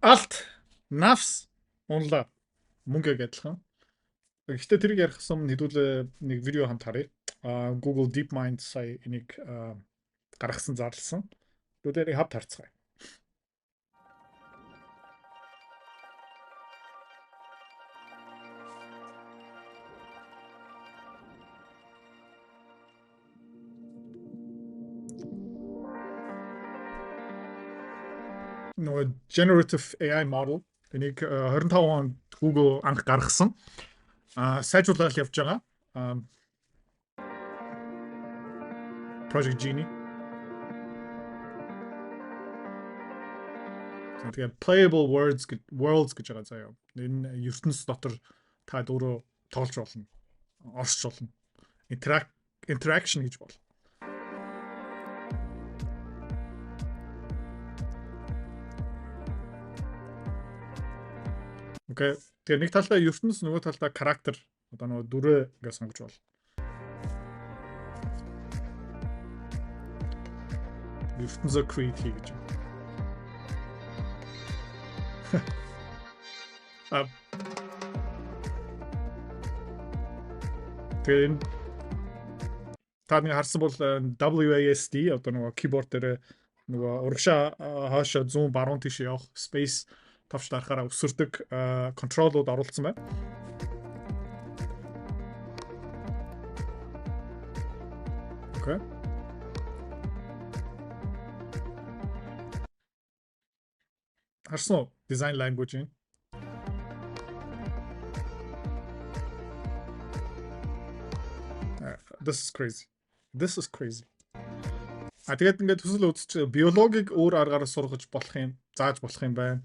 Alt nafs унлаа мөнгө адилхан. Гэхдээ тэрийг ярих юм хэдүүлээ нэг видео хамт харъя. Google DeepMind сая энийг гаргасан зарласан. Түүнийхээ хавт харцгаая. Нөгөө generative AI model энийг 25 онд Google анх гаргасан. Сайжруулаад явж байгаа. Project Genie. Тэгээд playable worlds гэж байгаа заяа. Энэ ертөнц дотор та өөрөө тоглож болно. Орсч болно. Interaction гэж бол. Окей. Тэгээ нэг талдаа ертөнц, нөгөө талдаа характер одоо нөгөө дүрээ ингээд сонгож бол. ертөнцөө create хий гэж. Тэгээд та нэг харсан бол WASD одоо нөгөө keyboard дээр нөгөө урагшаа хаашаа зүүн баруун тийш явах space тавч дарахаараа өсөрдөг контролууд оруулсан байна. Окей. Харсан уу design language юм? This is crazy. This is crazy. Тэгээд ингээд төсөл үзчих биологиг өөр аргаараа сургаж болох юм, зааж болох юм байна.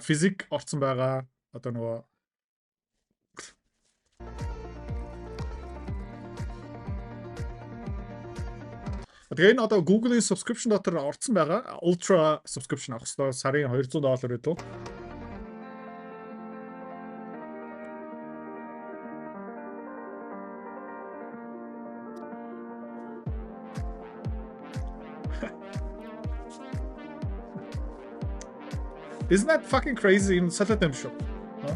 Физик орцсон байгаа. Одоо нөгөө тэгээ энэ одоо Google-ийн subscription дотор орцсон байгаа. Ultra subscription авах хэрэгтэй. Сарын $200 гэдэг. Isn't that fucking crazy in such a time show? Huh?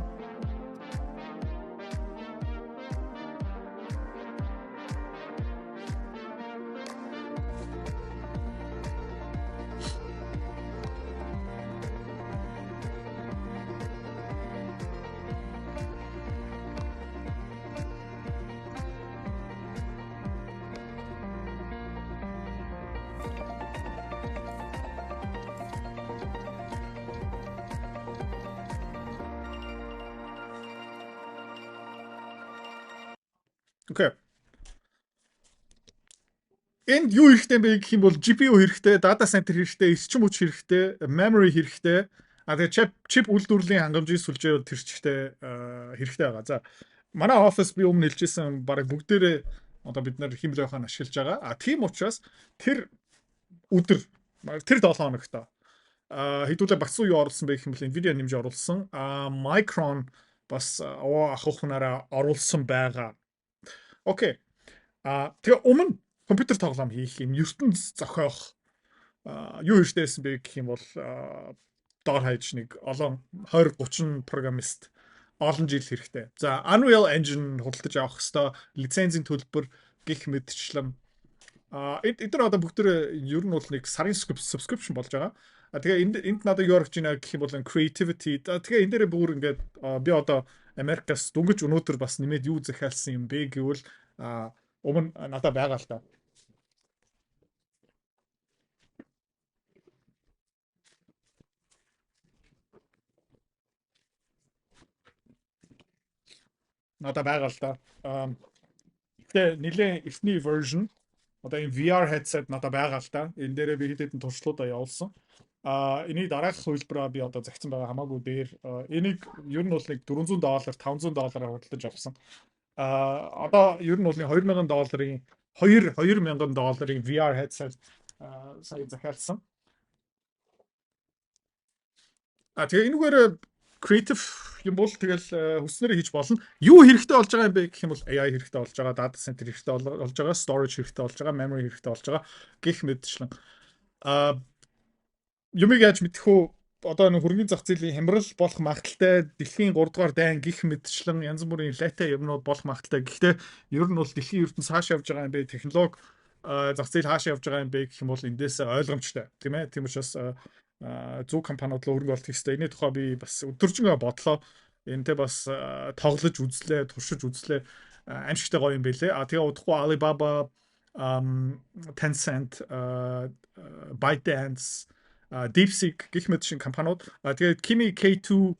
Okay. Энд юу хэрэгтэй бэ гэх юм бол GPU хэрэгтэй, data center хэрэгтэй, эрчим хүч хэрэгтэй, memory хэрэгтэй. Тэгээ chip үйлдвэрлэлийн хангамжийг сүлжээ тэр чигтээ хэрэгтэй байгаа. За манай офис би өмнө хэлжсэн баг бүгдээрээ одоо бид нар химэл байхаа ашиглаж байгаа. Тийм учраас тэр өдөр тэр 7 хоногт хэдүүлээ багц юу оруулсан бэ гэх юм бол Nvidia нэмж оруулсан. Micron бас ах ухнаараа оруулсан байгаа. Окей. Тэгээ өмнө компьютер тоглоом хийх юм, ертөнц зохиох юу хийжсэн бэ гэх юм бол доор хаяж нэг олон 20-30 программист олон жил хэрэгтэй. За Unreal Engine худалдаж авах хэвээр лицензийн төлбөр гих мэдчлэн эдгээр одоо бүгдээ ер нь бол нэг сарын subscription болж байгаа. Тэгээ энд надад юу орж ийнэ гэх юм бол creativity. Тэгээ энэ дээрээ бүр ингээд би одоо Америкаас дүнгэж өнөөдөр бас нэмээд юу захиалсан юм бэ гэвэл өмнө надад байгаа л та. Надад байгаа л та. Тэгээ нэлээд эхний version одоо энэ VR headset надад байгаа л та. Энэ дээрээ би хэд хэдэн туршлагуудаа явуулсан. Энийг дараах хувилбараа би одоо загсан байгаа хамаагүй дээр. Энийг ер нь бол нэг $400, $500-аар худалдаж авсан. Одоо ер нь бол $2000 $2000 VR headset сая захиалсан. Тэгээ энэгээр creative юм бол тэгэл хүснээрээ хийж болно. Юу хэрэгтэй болж байгаа юм бэ гэх юм бол AI хэрэгтэй болж байгаа, data center хэрэгтэй болж байгаа, storage хэрэгтэй болж байгаа, memory хэрэгтэй болж байгаа гэх мэтчлэн. Юмыг яаж мэдэх үү? Одоо нэг хөрөнгөний зах зээлийн хямрал болох магадaltaй дэлхийн 3 дугаар дайн гих мэтчлэн янз бүрийн лайтай юмнууд болох магадaltaй. Гэхдээ ер нь бол дэлхийн ертөнц хаашаа явж байгаа юм бэ? Технологи зах зээл хаашаа явж байгаа юм бэ гэх юм бол эндээс ойлгомжтой тийм ээ. Тийм учраас зөв компаниуд л хөрөнгө оруулах хэрэгтэй. Энэний тухай би бас өдөржингөө бодлоо. Энтэй бас тоглож үзлээ, туршиж үзлээ. Аимшигтай гоё юм байлээ. Тэгээ удахгүй Alibaba, Tencent, ByteDance, DeepSeek гэх мэт шин компаниуд тэгээд Kimi K2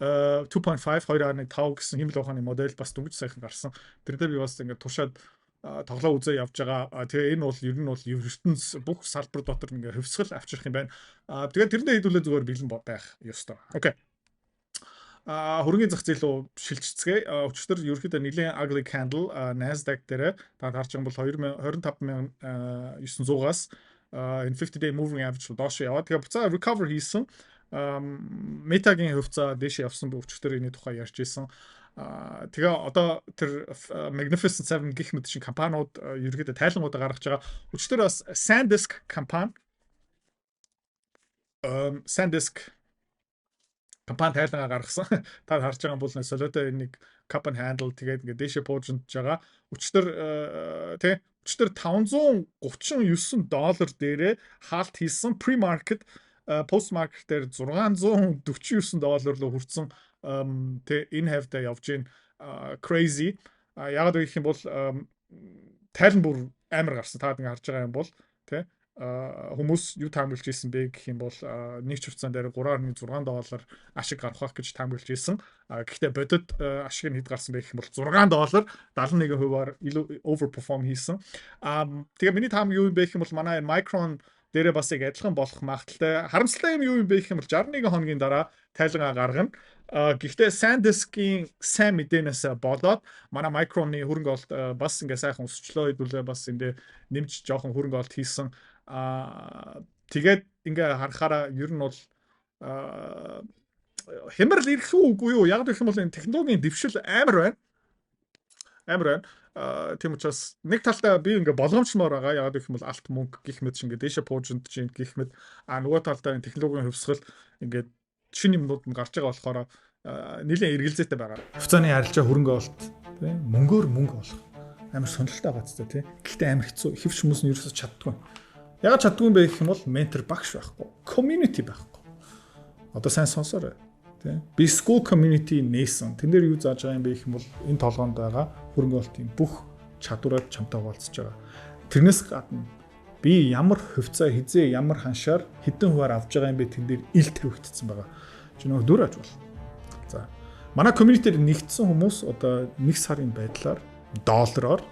2.5 2.5 гэсэн хэмэл ухааны модель бас дөнгөж сайхан гарсан. Тэр дээр би бас ингээд тушаад тоглоо үзээ явж байгаа. Тэгээ энэ бол ер нь бол ертөнц бүх салбар дотор ингээд хөвсгөл авчрах юм байна. Тэгээд тэрнээ хэдүүлээ зүгээр бэлэн байх ёстой. Окей. Хөрөнгөний зах зээл рүү шилжчихье. Өчигдөр ерөөхдөө нэлийн ugly candle Nasdaq дээр та харж байгаа бол 25900-аас энэ 50-day moving average доош яваад тэгээ буцаа recover хийсэн. Метагийн хөвцөө дэше явсан би өчигдөр энэ тухай ярьж ирсэн. Тэгээ одоо тэр Magnificent 7 гэх мэт шин компаниуд ерөөхдөө тайлангуудаа гаргаж байгаа. Өчигдөр бас SanDisk компани тайлангаа гаргасан. Та харж байгаа бол солиотой нэг cup and handle тэгээд ингээд дэше буужж байгаа. Өчигдөр тий өчигдөр $539 дээрээ хаалт хийсэн pre-market post-market дээр $649 руу хүрсэн тэ энэ хавьда явж гин crazy. Яагаад гэх юм бол тайлан бүр амар гарсан. Та ингээд харж байгаа юм бол тий хүмүүс юу таамаглаж ирсэн бэ гэх юм бол нэг чувцаан дээр $3.6 ашиг гарах гэж таамаглаж ирсэн. Гэхдээ бодит ашиг нь хэд гарсан бэ гэх юм бол $6 71%-аар overperform хийсэн. Тэгээ миний таам юу юм бэ гэх юм бол манай Micron дээрээ бас яг адилхан болох магадaltaй. Харамсалтай юм юу юм бэ гэх юм бол 61 хоногийн дараа тайлангаа гаргана. Гэхдээ SanDisk-ийн сайн мэдээнээс болоод манай Micron-ы хөрөнгө олт бас ингээ сайхан өсчлөө хэдүүлээ бас эндээ нэмж жоохон хөрөнгө олт хийсэн. Тэгээд ингээ харахаараа ер нь бол хямрал ирэх үгүй юу? Яг гэх юм бол энэ технологийн дэвшил амар байна. Тийм учраас нэг талдаа би ингээ болгоомжмоор байгаа. Яг гэх юм бол алт мөнгө гих мэт шингээ дэше пуужинд чинь гих мэт нөгөө талдаа энэ технологийн хөвсгөл ингээ шинэ юмнууд нь гарч байгаа болохоор нэлээд эргэлзээтэй байгаа. Хувьцааны арилжаа хөрөнгө олт тийм мөнгөөр мөнгө олох амар сонирхолтой байгаа ч тийм. Гэхдээ амар хэцүү. Хэвч хүмүүс нь ерөөсөж чаддгүй. Ягаад чаддгүй юм бэ гэх юм бол ментор багш байхгүй. Community байхгүй. Одоо сайн сонсоорой. Тийм. Би school community нээсэн. Тэн дээр юу зааж байгаа юм бэ гэх юм бол энэ толгоонд байгаа хөрөнгө олтын бүх чадвараар чамтай хуваалцаж байгаа. Тэрнээс гадна би ямар хувьцаа хизээ ямар ханшаар хэдэн хуваар авж байгаа юм бэ тэн дээр ил тавигдсан байгаа. Чи нөгөө дүр аж бол. За. Манай community-ээр нэгдсэн хүмүүс одоо 1 сарын байдлаар доллараар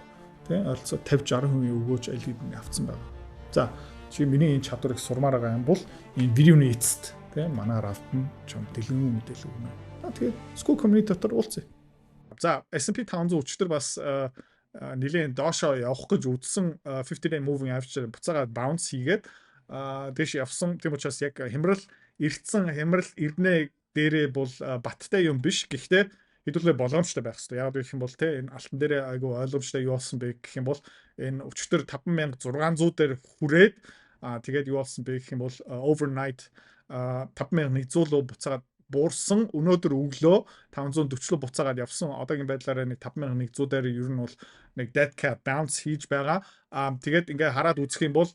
тийм ойролцоо 50-60% өгөөж аль хэдийн авцсан байгаа. За, чи миний энэ чадварыг сурмаар байгаа юм бол энэ видеоны эцэст тийм манай рафтан чам дэлгэн мэдээлэл өгнө. Тэгээд school community дотор уулзъя. За, S&P 500 өчтөр бас нэлийн доошоо явах гэж үзсэн 50-day moving average буцаагаад bounce хийгээд дэш явсан. Тийм учраас яг хямрал ирнэ дээрээ бол баттай юм биш. Гэхдээ хэдүүлээ боломжтой байх хэрэгтэй. Яг гэх юм бол те энэ алтан дээр айгүй ойлгомжтой юу болсон бэ гэх юм бол энэ өчтөр 5600 дээр хүрээд тэгээд юу болсон бэ гэх юм бол overnight 5100 руу буцаад буурсан. Өнөөдөр өглөө 540 руу буцаагаад явсан. Одоогийн байдлаараа нэг 5100 дээр ер нь бол нэг dead cat bounce хийж байгаа. Тэгээд ингээ хараад үзэх юм бол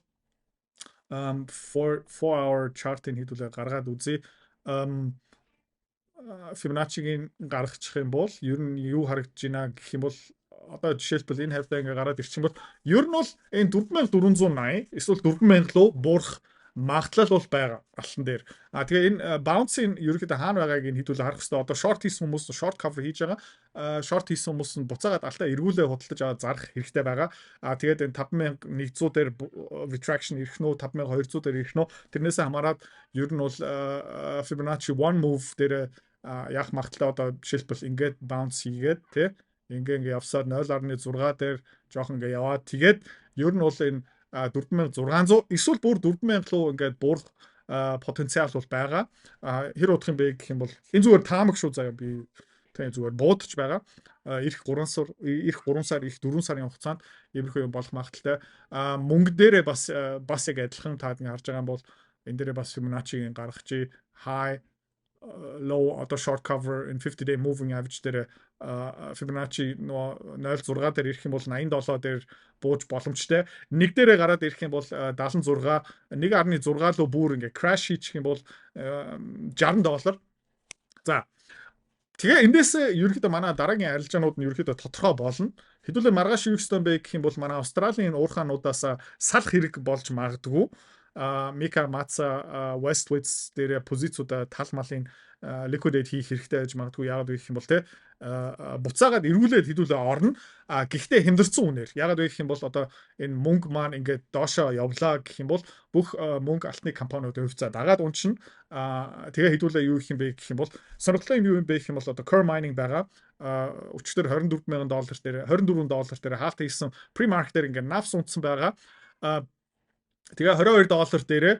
4 hour chart-ыг хэдүүлээ гаргаад үзье. Fibonacci-гийн гаргачих юм бол ер нь юу харагдаж байна гэх юм бол одоо жишээлбэл энэ хавьдаа ингээ гараад ирчих юм бол ер нь бол энэ 4480 эсвэл 4000 руу буурах магадлал бол байгаа алтан дээр. Тэгээ энэ bounce-ийн ерөөхдөө хаана байгааг нь хэдүүлээ харах хэрэгтэй. Одоо short хийсэн хүмүүс short cover хийж байгаа. Short хийсэн хүмүүс нь буцаагаад алтаа эргүүлээ худалдаж аваад зарах хэрэгтэй байгаа. Тэгээд энэ 5100 дээр retraction ирэх нөө 5200 дээр ирэх нөө тэрнээсээ хамаарат ер нь бол Fibonacci one move дээр яах магадлал одоо жишээлбэл ингээд bounce хийгээд тий ингээ явсаар 0.6 дээр жоохон ингээ яваад тэгээд ер нь бол энэ 4600 эсвэл бүр 4000 руу ингээд буурах потенциал бол байгаа. Хэр удах юм бэ гэх юм бол энэ зүгээр таамаг шүү заяа би тэг зүгээр буудаж байгаа. Ирэх 3 сар, ирэх 3 сар, ирэх 4 сарын хугацаанд иймэрхүү юм болох магадaltaй. Мөнгө дээрээ бас яг адилхан таад ингэ харж байгаа юм бол энэ дээрээ бас Fibonacci-гийн гаргах чи high low одоо short cover in 50 day moving average дээр Fibonacci 0.6 дээр ирэх юм бол 87 дээр бууж боломжтой. Нэг дээрээ гараад ирэх юм бол 76, 1.6 руу бүр ингээ crash хийчих юм бол $60. За. Тэгээ эндээс ерөөхдөө манай дараагийн арилжаанууд нь ерөөхдөө тодорхой болно. Хэдүүлээ маргааш юу гэсэн бэ гэх юм бол манай Австралийн уурхаануудаас салах хэрэг болж магадгүй. Mika Matsa Westwoods дээр позициудаа тал малын liquidate хийх хэрэгтэй гэж магадгүй яагаад вэ гэх юм бол те буцаагаад эргүүлээд хэдүүлээ орно. Гэхдээ хямдэрсэн үнээр. Яагаад вэ гэх юм бол одоо энэ мөнгө маань ингээд доошоо явлаа гэх юм бол бүх мөнгө алтны компаниудын хувьцаа дагаад унчна. Тэгээ хэдүүлээ юу гэх юм бэ гэх юм бол сонирхолтой юм бэ гэх юм бол одоо Core Mining байгаа. Өчигдөр $24,000 дээр $24 дээр хаалт хийсэн pre-market дээр ингээд NAV унтсан байгаа. Тэгээ $22 дээрээ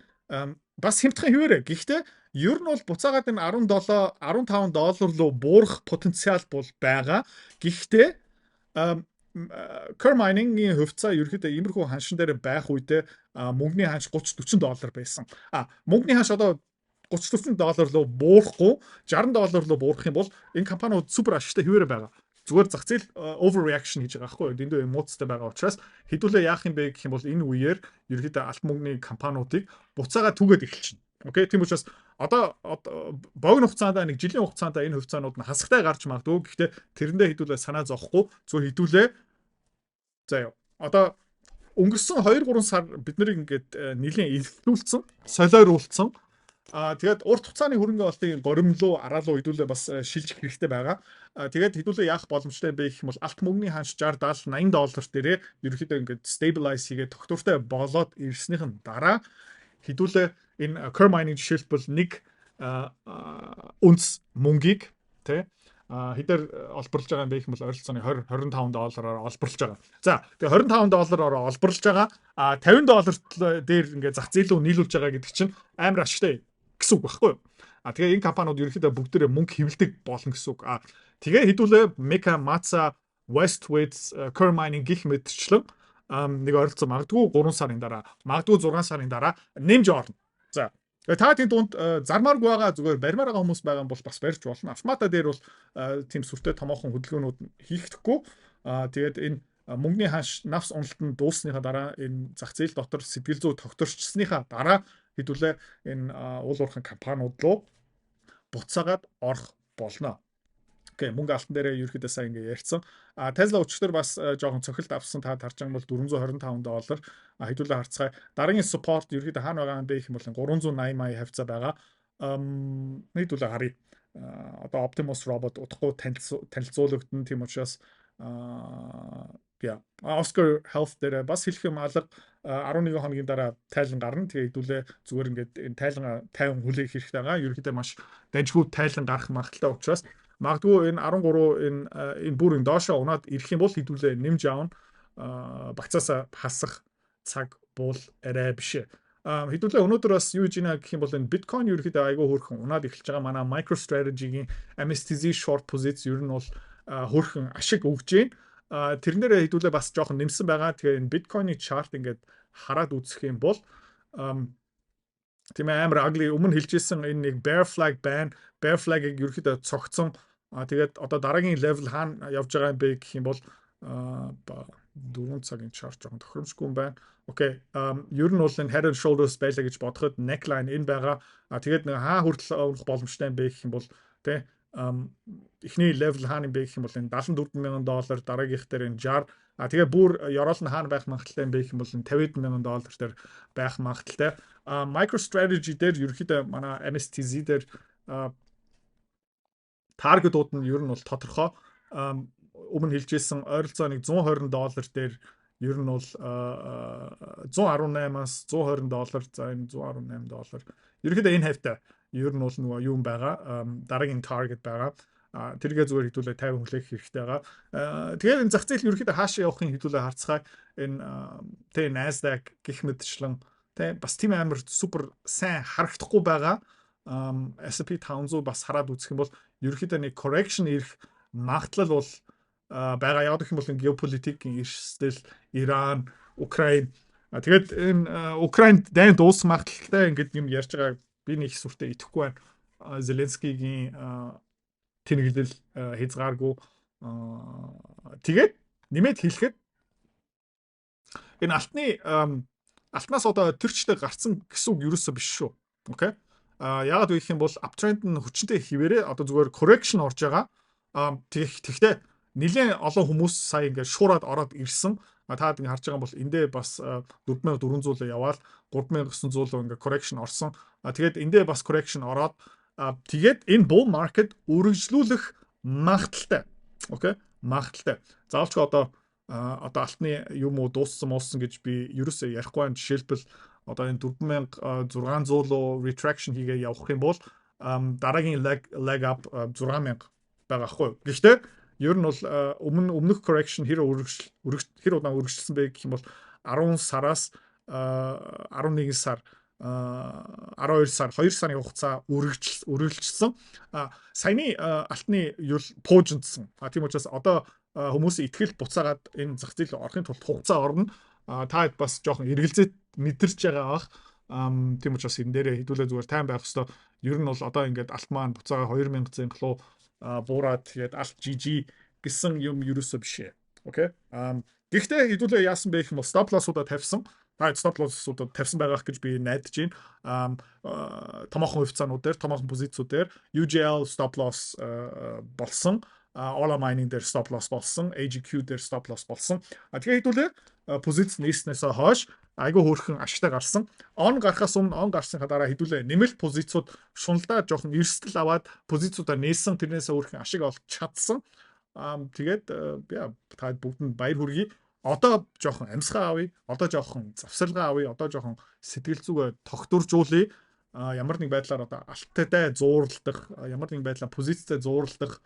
бас хямдхан хിവэрэ. Гэхдээ ер нь бол буцаагаад энэ $17-15 руу буурах потенциал бол байгаа. Гэхдээ Core Mining-ийн хувьцаа ерөөхдөө иймэрхүү ханшин дээр байх үедээ мөнгөний ханш $30-40 байсан. Мөнгөний ханш одоо $30-40 руу буурахгүй $60 руу буурах юм бол энэ компаниуд супер ашигтай хിവэрэ байгаа. Зүгээр зах зээл overreaction хийж байгаа байхгүй юу? Дэндүү эмоцтой байгаа учраас хэдүүлээ яах юм бэ гэх юм бол энэ үеэр ерөөдөө алт мөнгөний компаниудыг буцаага түгээд эхэлчихнэ. Окей, тийм учраас одоо богино хугацаанд нэг жилийн хугацаанд энэ хувьцаанууд нь хасагтай гарч магадгүй. Гэхдээ тэрэндээ хэдүүлээ санаа зовхгүй зүгээр хэдүүлээ. За яа. Одоо өнгөрсөн 2-3 сар бид нарыг ингээд нэлийн илтүүлсэн, солиоруулсан. Тэгээд урт хугацааны хөрөнгө олтын горимлуу араалуу хэдүүлээ бас шилжих хэрэгтэй байгаа. Тэгээд хэдүүлээ яах боломжтой бэ гэх юм бол алт мөнгөний ханш 60-70-$80 дээрээ ерөөхдөө ингээд stabilize хийгээд тогтвортой болоод ирснийхэн дараа хэдүүлээ энэ Core Mining жишээлбэл нэг үнц мөнгийг тий хэдээр олборлож байгаа юм бэ гэх юм бол ойролцоогны $20-25-аар олборлож байгаа. За тэгээ $25-аар олборлож байгаа. $50 дээр ингээд зах зээл рүү нийлүүлж байгаа гэдэг чинь амар ашигтай гэсэн үг байхгүй юу? Тэгээ энэ компаниуд ерөөхдөө бүгдээрээ мөнгө хэвлэдэг болно гэсэн үг. Тэгээ хэдүүлээ Mika Matsa Westwoods Core Mining гих мэтчлэн нэг ойролцоо магадгүй 3 сарын дараа, магадгүй 6 сарын дараа нэмж орно. За та тийм дунд зармааргүй байгаа зүгээр барьмаар байгаа хүмүүс байгаа бол бас барьж болно. Автомата дээр бол тийм сүртэй томоохон хөдөлгөөнүүд хийхдэггүй. Тэгээд энэ мөнгөний ханш навс уналтанд дуусныхаа дараа энэ зах зээл дотор сэтгэл зүй тогтворчсныхаа дараа хэдүүлээ энэ уул уурхайн компаниуд руу буцаагаад орох болно. Окей, мөнгө алтан дээрээ ерөөхдөө сайн ингээ ярьсан. Tesla өчтөр бас жоохон цохилт авсан та харж байгаа бол $425 хэдүүлээ харцгаая. Дараагийн support ерөөхдөө хаана байгаа юм бэ гэх юм бол 380 хавцаа байгаа. Хэдүүлээ харъя. Одоо Optimus Robot удахгүй танилцуулагдсан тийм учраас Oscar Health дээр бас хэлэх юм алга 11 хоногийн дараа тайлан гарна. Тэгээ хэдүүлээ зүгээр ингээд энэ тайлан 50 хүлээх хэрэгтэй байгаа. Ерөөхдөө маш дажгүй тайлан гарах магадaltaй учраас магадгүй энэ 13 энэ бүрийн доошоо унаад ирэх юм бол хэдүүлээ нэмж аавн багцаасаа хасах цаг бол арай биш. Хэдүүлээ өнөөдөр бас юу гэж гэх юм бол энэ биткойн ерөөхдөө айгүй хөөрхөн унаад эхэлж байгаа. Манай MicroStrategy-гийн MSTZ short position ер нь бол хөөрхөн ашиг өгж байна. Тэрнээрээ хэдүүлээ бас жоохон нэмсэн байгаа. Тэгээ энэ биткойны чарт ингээд хараад үзэх юм бол тийм амар ugly өмнө хэлжсэн энэ нэг bear flag байна. Bear flag-ыг ерөөхдөө цогцсон. Тэгээд одоо дараагийн level хаана явж байгаа юм бэ гэх юм бол 4 цагийн chart жоохон тохиромжгүй юм байна. Окей. Ер нь бол энэ head and shoulders байлаа гэж бодоход neckline энэ байгаа. Тэгээд нэг хаа хүртэл өрөх боломжтой юм бэ гэх юм бол тий эхний level хаана юм бэ гэх юм бол энэ $74,000 дараагийнх дээр энэ 60 тэгээ бүр ёроол нь хаана байх магадaltaй юм бэ гэх юм бол энэ $50,000 дээр байх магадaltaй. MicroStrategy дээр ерөөхдөө манай MSTZ дээр таргетууд нь ер нь бол тодорхой. Өмнө хэлжсэн ойролцоо нэг $120 дээр ер нь бол 118-аас $120 за энэ $118 ерөөхдөө энэ хавьтай ер нь бол нөгөө юу юм байгаа дараагийн target байгаа. Тэргээ зүгээр хэдүүлээ 50 хүлээх хэрэгтэй байгаа. Тэгэхээр энэ зах зээл ерөөхдөө хаашаа явахын хэдүүлээ харцгаая. Энэ тэ Nasdaq гих мэтчлэн Тэ бас тийм амар супер сайн харагдахгүй байгаа S&P 500 бас хараад үзэх юм бол ерөнхийдөө нэг correction ирэх магадлал бол байгаа. Яг гэх юм бол геополитикийн эрсдэл, Иран, Украин тэгээд энэ Украинд дайн дуусах магадлалтай ингээд юм ярьж байгаа би нэг сүртэй итгэхгүй байна. Зеленскигийн тэнэглэл хязгааргүй тэгээд нэмээд хэлэхэд энэ алтнаас одоо төрчтэй гарцсан гэсэн үг юусоо биш шүү. Окей. Яагаад вэ гэх юм бол uptrend нь хүчнтэй хിവэрээ одоо зүгээр correction орж байгаа. Тэгэхдээ нэлээд олон хүмүүс сая ингээд шуураад ороод ирсэн. Таад ингээд харж байгаа бол эндээ бас 4400 яваал 3900 ингээд correction орсон. Тэгээд эндээ бас correction ороод тэгээд энэ bull market үргэлжлүүлэх магадaltaй. Окей? Магадaltaй. Заавалч одоо алтны юм уу дууссан гэж би ерөөсөө ярихгүй байна. Жишээлбэл одоо энэ 4600 руу retraction хийгээ явах юм бол дараагийн leg up 6000 байгаа хгүй. Гэхдээ ер нь бол өмнөх correction хэр удаан үргэлжилсэн бэ гэх юм бол 10 сараас 11 сар 12 сар 2 сарын хугацаа үргэлжилсэн. Саяны алтны пуужинсан. Тийм учраас одоо хүмүүсийн итгэл буцаагаад энэ зах зээл орохын тулд хугацаа орно. Та бас жоохон эргэлзээд мэдэрч байгаа бах. Тийм учраас энэ дээрээ хэдүүлээ зүгээр тайм байх хэвээр. Ер нь бол одоо ингээд алт маань буцаага 2000 зинхлуу буураад тэгээд алт GG гэсэн юм ерөөсөө биш ээ. Окей. Гэхдээ хэдүүлээ яасан бэ гэх юм бол stop loss-уудаа тавьсан. Stop loss-уудаа тавьсан байгаах гэж би найдаж байна. Томоохон хувьцаанууд дээр, томоохон позициуд дээр UGL stop loss болсон. Ola mining дээр stop loss болсон, AGQ дээр stop loss болсон. Тэгэхээр хэдүүлээ позиц нээснээс хойш айгүй хөөрхөн ашигтай гарсан. Он гарахаас өмнө он гарсныхаа дараа хэдүүлээ нэмэлт позициуд шуналдаа жоохон эрсдэл аваад позициудаа нээсэн, тэрнээс хөөрхөн ашиг олж чадсан. Тэгээд та бүгдэнд баяр хүргэе. Одоо жоохон амьсгаа авъя, одоо жоохон завсаргаа авъя, одоо жоохон сэтгэл зүгээ тогтворжуулъя. Ямар нэг байдлаар одоо алттай зуурладах, ямар нэг байдлаар позицтэй зуурладах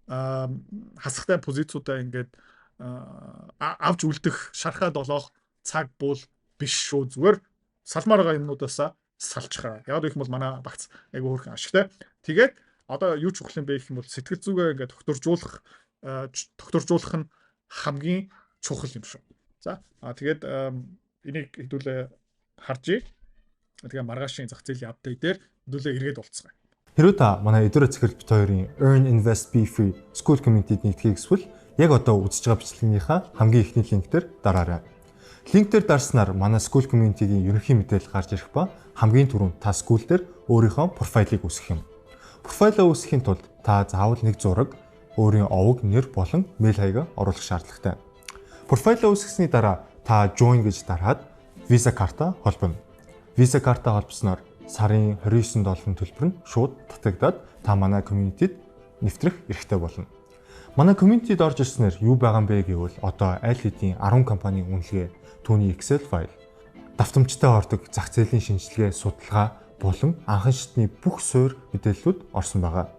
хасахтай позициудаа ингээд авч үлдэх шархаад олох цаг бол биш шүү. Зүгээр салмаар байгаа юмнуудаасаа салчихаа. Яг гэх юм бол манай багц айгүй хөөрхөн ашигтай. Тэгээд одоо юу ч ухлын бэ гэх юм бол сэтгэл зүгээ ингээд тогтворжуулах нь хамгийн чухал юм шүү. За тэгээд энийг хэдүүлээ харжээ. Тэгээ маргаашийн зах зээлийн апдейт дээр хэдүүлээ эргээд уулзцгаая. Хэрвээ та манай Эдүрэ Цэцэрлэг бит хоёрын Earn Invest Be Free School Community-д нэгдэхийг хүсвэл яг одоо үзэж байгаа бичлэгийнхаа хамгийн ихний линктээр дараарай. Линктээр дарснаар манай School Community-гийн ерөнхий мэдээлэл гарч ирэх ба хамгийн түрүүнд та school дээр өөрийнхөө профайлыг үүсгэх юм. Профайлаа үүсгэхийн тулд та заавал нэг зураг, өөрийн овог, нэр болон мэйл хаягаа оруулах шаардлагатай. Профайлаа үүсгэсний дараа та join гэж дараад Visa карта холбоно. Visa карта холбосноор сарын $29 төлбөр нь шууд татагдаад та манай community-д нэвтрэх эрхтэй болно. Манай community-д орж ирснээр юу байгаа юм бэ гэвэл одоо аль хэдийн 10 компанийн үнэлгээ, түүний Excel файл, давтамжтай ордог зах зээлийн шинжилгээ, судалгаа болон анхан шатны бүх суурь мэдээллүүд орсон байгаа.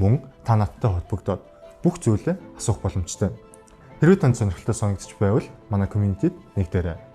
Мөн та надтай холбогдоод бүх зүйлээ асуух боломжтой. Хэрвээ танд сонирхолтой санагдчих байвал манай community-д нэгдээрэй.